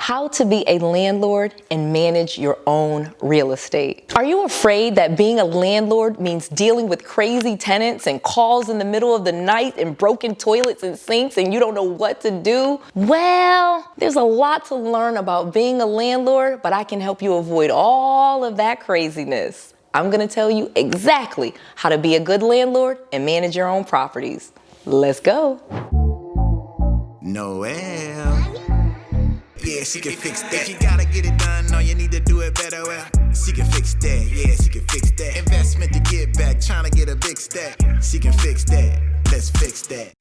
How to be a landlord and manage your own real estate. Are you afraid that being a landlord means dealing with crazy tenants and calls in the middle of the night and broken toilets and sinks and you don't know what to do? Well, there's a lot to learn about being a landlord, but I can help you avoid all of that craziness. I'm gonna tell you exactly how to be a good landlord and manage your own properties. Let's go. Noel. Yeah, she can fix that. If you gotta get it done, no, you need to do it better. Well, she can fix that. Yeah, she can fix that. Investment to get back, trying to get a big stack. She can fix that. Let's fix that.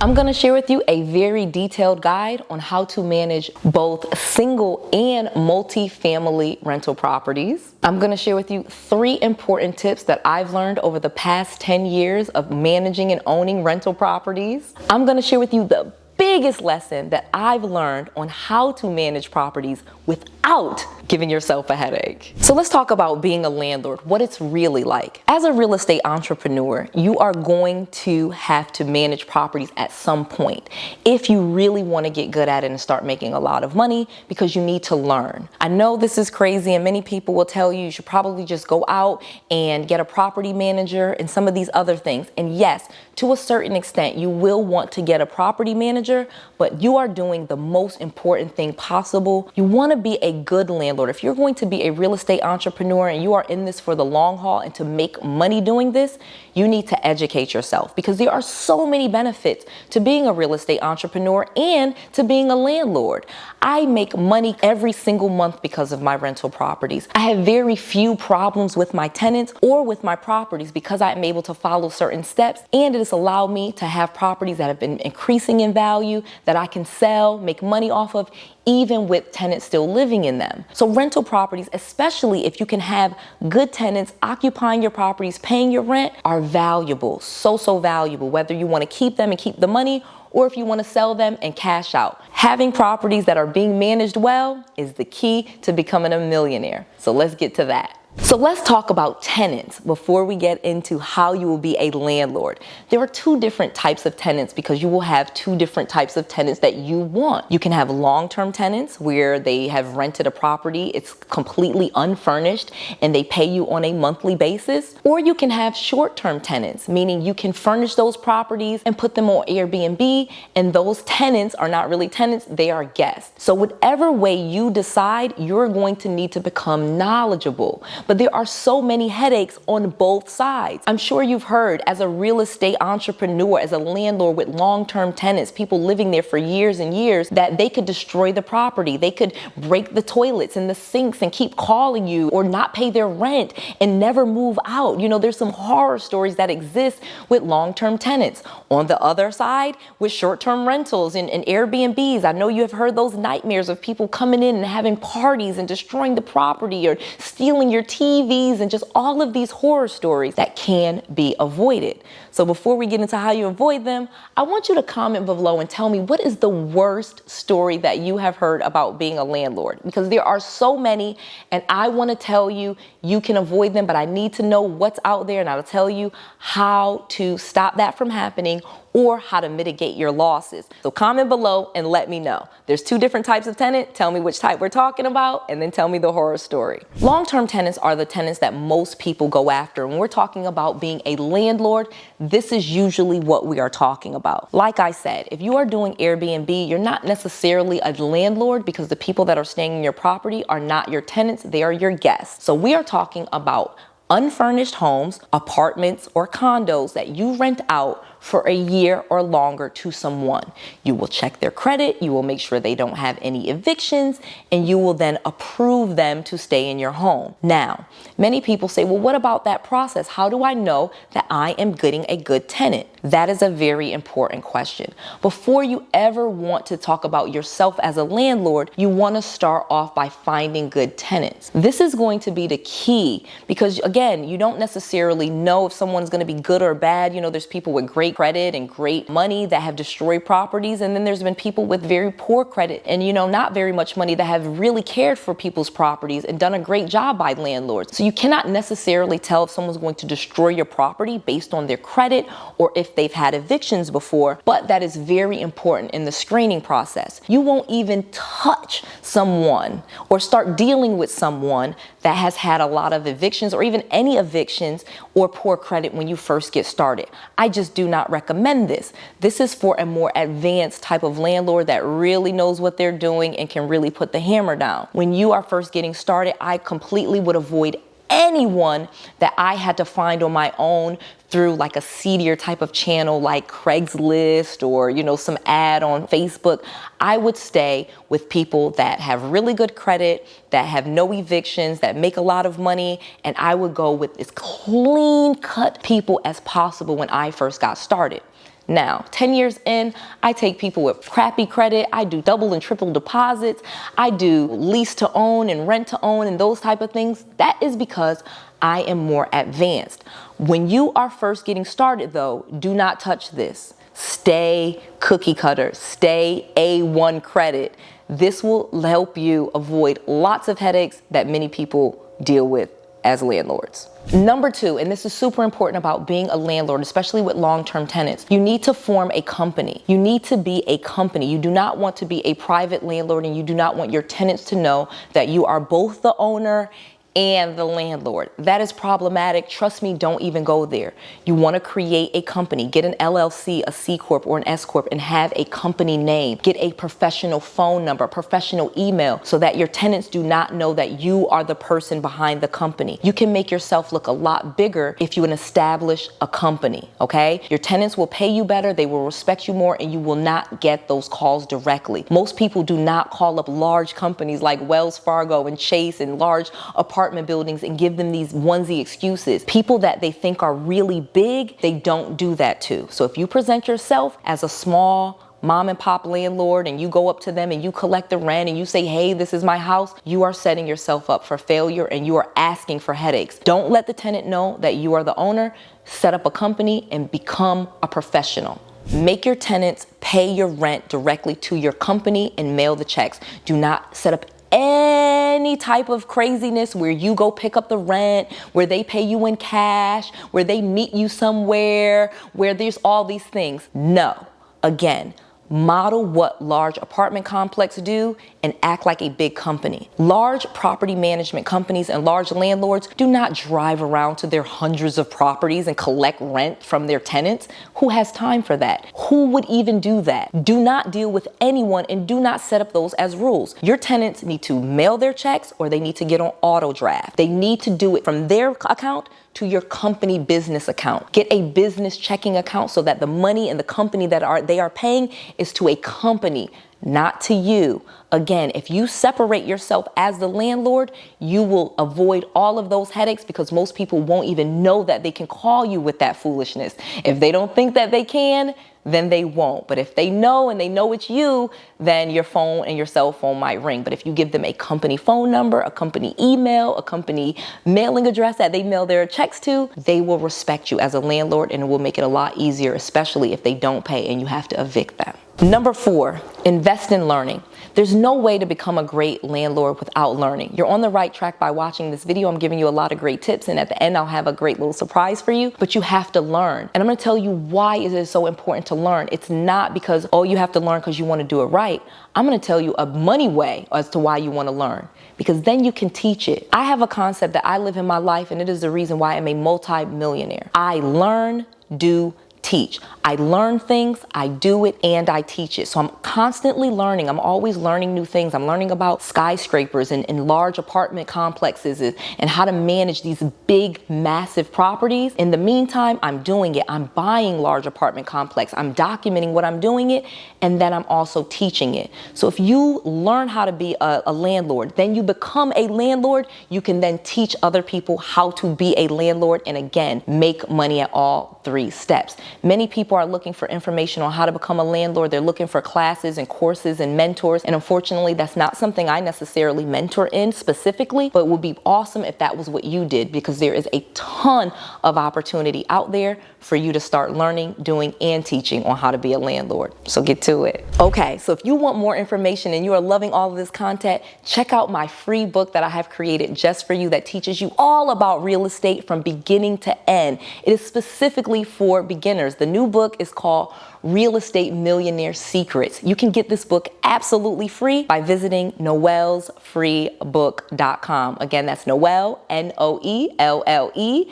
I'm gonna share with you a very detailed guide on how to manage both single and multi-family rental properties. I'm gonna share with you 3 important tips that I've learned over the past 10 years of managing and owning rental properties. I'm gonna share with you the biggest lesson that I've learned on how to manage properties without giving yourself a headache. So let's talk about being a landlord, what it's really like. As a real estate entrepreneur, you are going to have to manage properties at some point if you really want to get good at it and start making a lot of money, because you need to learn. I know this is crazy and many people will tell you should probably just go out and get a property manager and some of these other things. And yes, to a certain extent, you will want to get a property manager, but you are doing the most important thing possible. You want to be a good landlord. If you're going to be a real estate entrepreneur and you are in this for the long haul and to make money doing this, you need to educate yourself, because there are so many benefits to being a real estate entrepreneur and to being a landlord. I make money every single month because of my rental properties. I have very few problems with my tenants or with my properties because I'm able to follow certain steps, and it has allowed me to have properties that have been increasing in value that I can sell, make money off of, even with tenants still living in them. So rental properties, especially if you can have good tenants occupying your properties, paying your rent, are valuable, so valuable, whether you want to keep them and keep the money or if you want to sell them and cash out. Having properties that are being managed well is the key to becoming a millionaire. So let's get to that. So let's talk about tenants before we get into how you will be a landlord. There are 2 different types of tenants because you will have 2 different types of tenants that you want. You can have long-term tenants where they have rented a property, it's completely unfurnished, and they pay you on a monthly basis. Or you can have short-term tenants, meaning you can furnish those properties and put them on Airbnb, and those tenants are not really tenants, they are guests. So whatever way you decide, you're going to need to become knowledgeable. But there are so many headaches on both sides. I'm sure you've heard, as a real estate entrepreneur, as a landlord with long-term tenants, people living there for years and years, that they could destroy the property. They could break the toilets and the sinks and keep calling you, or not pay their rent and never move out. You know, there's some horror stories that exist with long-term tenants. On the other side, with short-term rentals and Airbnbs, I know you have heard those nightmares of people coming in and having parties and destroying the property or stealing your TVs and just all of these horror stories that can be avoided. So before we get into how you avoid them, I want you to comment below and tell me, what is the worst story that you have heard about being a landlord? Because there are so many, and I want to tell you, you can avoid them, but I need to know what's out there, and I'll tell you how to stop that from happening or how to mitigate your losses. So comment below and let me know. There's 2 different types of tenant. Tell me which type we're talking about, and then tell me the horror story. Long-term tenants are the tenants that most people go after. When we're talking about being a landlord, this is usually what we are talking about. Like I said, if you are doing Airbnb, you're not necessarily a landlord, because the people that are staying in your property are not your tenants, they are your guests. So we are talking about unfurnished homes, apartments, or condos that you rent out for a year or longer to someone. You will check their credit, you will make sure they don't have any evictions, and you will then approve them to stay in your home. Now, many people say, well, what about that process? How do I know that I am getting a good tenant? That is a very important question. Before you ever want to talk about yourself as a landlord, you want to start off by finding good tenants. This is going to be the key, because again, you don't necessarily know if someone's going to be good or bad. You know, there's people with great great credit and great money that have destroyed properties. And then there's been people with very poor credit and, not very much money that have really cared for people's properties and done a great job by landlords. So you cannot necessarily tell if someone's going to destroy your property based on their credit or if they've had evictions before, but that is very important in the screening process. You won't even touch someone or start dealing with someone that has had a lot of evictions or even any evictions or poor credit when you first get started. I just do not recommend this. This is for a more advanced type of landlord that really knows what they're doing and can really put the hammer down. When you are first getting started, I completely would avoid anyone that I had to find on my own through like a seedier type of channel like Craigslist or, some ad on Facebook. I would stay with people that have really good credit, that have no evictions, that make a lot of money, and I would go with as clean cut people as possible when I first got started. Now, 10 years in, I take people with crappy credit. I do double and triple deposits. I do lease to own and rent to own and those type of things. That is because I am more advanced. When you are first getting started though, do not touch this. Stay cookie cutter, stay A1 credit. This will help you avoid lots of headaches that many people deal with as landlords. Number 2, and this is super important about being a landlord, especially with long-term tenants, you need to form a company. You need to be a company. You do not want to be a private landlord, and you do not want your tenants to know that you are both the owner and the landlord. That is problematic. Trust me, don't even go there. You want to create a company, get an LLC, a C Corp or an S Corp, and have a company name. Get a professional phone number, professional email, so that your tenants do not know that you are the person behind the company. You can make yourself look a lot bigger if you establish a company, okay? Your tenants will pay you better, they will respect you more, and you will not get those calls directly. Most people do not call up large companies like Wells Fargo and Chase and large apartment buildings and give them these onesie excuses. People that they think are really big, they don't do that to. So if you present yourself as a small mom and pop landlord and you go up to them and you collect the rent and you say, hey, this is my house, you are setting yourself up for failure and you are asking for headaches. Don't let the tenant know that you are the owner. Set up a company and become a professional. Make your tenants pay your rent directly to your company and mail the checks. Do not set up any type of craziness where you go pick up the rent, where they pay you in cash, where they meet you somewhere, where there's all these things. No. Again, model what large apartment complexes do and act like a big company. Large property management companies and large landlords do not drive around to their hundreds of properties and collect rent from their tenants. Who has time for that? Who would even do that? Do not deal with anyone and do not set up those as rules. Your tenants need to mail their checks or they need to get on auto draft. They need to do it from their account to your company business account. Get a business checking account so that the money and the company that they are paying is to a company, not to you. Again, if you separate yourself as the landlord, you will avoid all of those headaches because most people won't even know that they can call you with that foolishness. If they don't think that they can, then they won't. But if they know and they know it's you, then your phone and your cell phone might ring. But if you give them a company phone number, a company email, a company mailing address that they mail their checks to, they will respect you as a landlord and it will make it a lot easier, especially if they don't pay and you have to evict them. Number 4, invest in learning. There's no way to become a great landlord without learning. You're on the right track by watching this video. I'm giving you a lot of great tips, and at the end I'll have a great little surprise for you, but you have to learn. And I'm gonna tell you why it is so important to learn. It's not because, oh, you have to learn because you wanna do it right. I'm gonna tell you a money way as to why you wanna learn, because then you can teach it. I have a concept that I live in my life, and it is the reason why I'm a multi-millionaire. I learn, do, teach. I learn things, I do it, and I teach it. So I'm constantly learning. I'm always learning new things. I'm learning about skyscrapers and large apartment complexes and how to manage these big, massive properties. In the meantime, I'm doing it. I'm buying large apartment complex. I'm documenting what I'm doing it, and then I'm also teaching it. So if you learn how to be a landlord, then you become a landlord, you can then teach other people how to be a landlord and again, make money at all 3 steps. Many people are looking for information on how to become a landlord. They're looking for classes and courses and mentors. And unfortunately, that's not something I necessarily mentor in specifically, but it would be awesome if that was what you did, because there is a ton of opportunity out there for you to start learning, doing, and teaching on how to be a landlord. So get to it. Okay, so if you want more information and you are loving all of this content, check out my free book that I have created just for you that teaches you all about real estate from beginning to end. It is specifically for beginners. The new book is called Real Estate Millionaire Secrets. You can get this book absolutely free by visiting noellsfreebook.com. Again, that's Noelle, Noelles,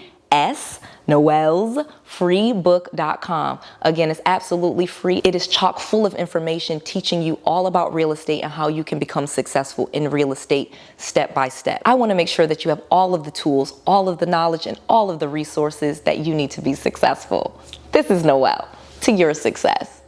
noellsfreebook.com. Again, it's absolutely free. It is chock full of information teaching you all about real estate and how you can become successful in real estate step by step. I want to make sure that you have all of the tools, all of the knowledge, and all of the resources that you need to be successful. This is Noelle. To your success.